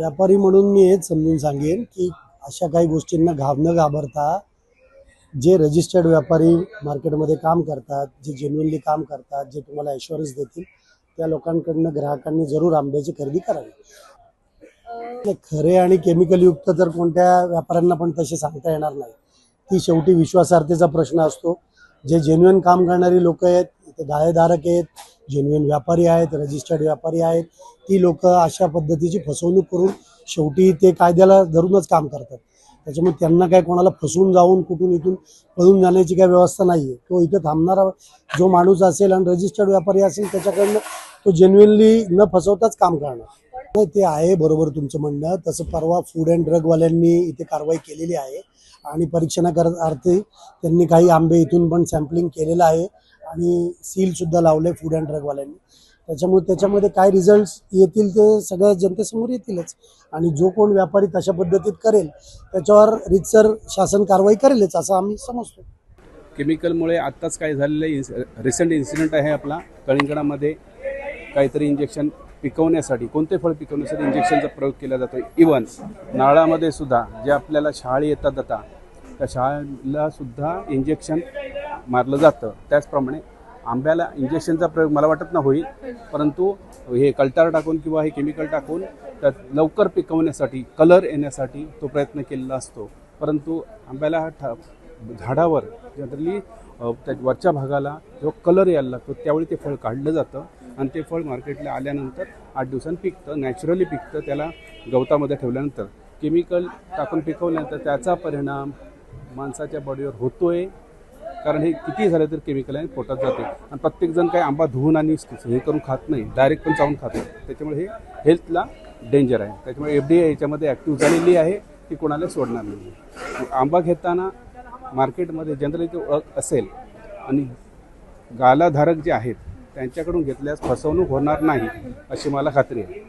व्यापारी म्हणून मी हेच समजून सांगेन की अशा काही गोष्टींना न घाबरता जे रजिस्टर्ड व्यापारी मार्केटमध्ये काम करतात, जे जेन्युइनली काम करतात, जे तुम्हाला ॲश्युरन्स देतील त्या लोकांकडनं ग्राहकांनी जरूर आंब्याची खरेदी करावी। खरे आणि केमिकल युक्त तर कोणत्या व्यापाऱ्यांना पण तसे सांगता येणार नाही। ती शेवटी विश्वासार्हतेचा प्रश्न असतो। जे जेन्युइन काम करणारी लोक आहेत, ते गाळेधारक आहेत, जेन्युइन व्यापारी आहेत, रजिस्टर्ड व्यापारी आहेत, ती लोक अशा पद्धतीची फसवणूक करून शेवटी ते कायद्याला धरूनच काम करतात। त्याच्यामुळे त्यांना काय कोणाला फसवून जाऊन कुठून इथून पळून जाण्याची काय व्यवस्था नाही आहे। तो इथं थांबणारा जो माणूस असेल आणि रजिस्टर्ड व्यापारी असेल त्याच्याकडनं तो जेन्युइनली न फसवताच काम करणार। नाही, ते आहे बरोबर तुमचं म्हणणं। तसं परवा फूड अँड ड्रगवाल्यांनी इथे कारवाई केलेली आहे आणि परीक्षणार्थी त्यांनी काही आंबे इथून पण सॅम्पलिंग केलेलं आहे आणि सीलसुद्धा लावले फूड अँड ड्रगवाल्यांनी। त्याच्यामध्ये काय रिझल्ट्स येतील ते सगळ्या जनतेसमोर येतीलच आणि जो कोण व्यापारी तशा पद्धतीत करेल त्याच्यावर रीतसर शासन कारवाई करेलच असं आम्ही समजतो। केमिकलमुळे आत्ताच काय झालेलं रिसेंट इन्सिडेंट आहे आपला कलिंगडामध्ये। काहीतरी इंजेक्शन पिकवण्यासाठी, कोणते फळ पिकवण्यासाठी इंजेक्शनचा प्रयोग केला जातो। इवन नाळामध्ये सुद्धा जे आपल्याला शहाळी येतात आता त्या शहाळीला सुद्धा इंजेक्शन मारलं जातं। त्याचप्रमाणे आंब्याला इंजेक्शनचा प्रयोग मला वाटत ना होईल, परंतु हे कल्टार टाकून किंवा हे केमिकल टाकून त्यात लवकर पिकवण्यासाठी, कलर येण्यासाठी तो प्रयत्न केलेला असतो। परंतु आंब्याला झाडावर जनरली त्या वरच्या भागाला जो कलर यायला लागतो त्यावेळी ते फळ काढलं जातं आणि ते फळ मार्केटला आल्यानंतर 8 दिवसांनी पिकतं, नॅचरली पिकतं। त्याला गवतामध्ये ठेवल्यानंतर केमिकल टाकून पिकवल्यानंतर त्याचा परिणाम माणसाच्या बॉडीवर होतोय, कारण हे किती झालं तर केमिकल आहे पोटात जाते आणि प्रत्येकजण काही आंबा धुवून आणि हे करून खात नाही, डायरेक्ट पण चावून खातं। त्याच्यामुळे हे हेल्थला डेंजर आहे। त्याच्यामुळे FDA याच्यामध्ये ॲक्टिव्ह झालेली आहे, ती कोणाला सोडणार नाही। आंबा घेताना मार्केटमध्ये जनरली तो ओळख असेल आणि गालाधारक जे आहेत त्यांच्याकडून घेतल्यास फसवणूक होणार नाही अशी मला खात्री आहे।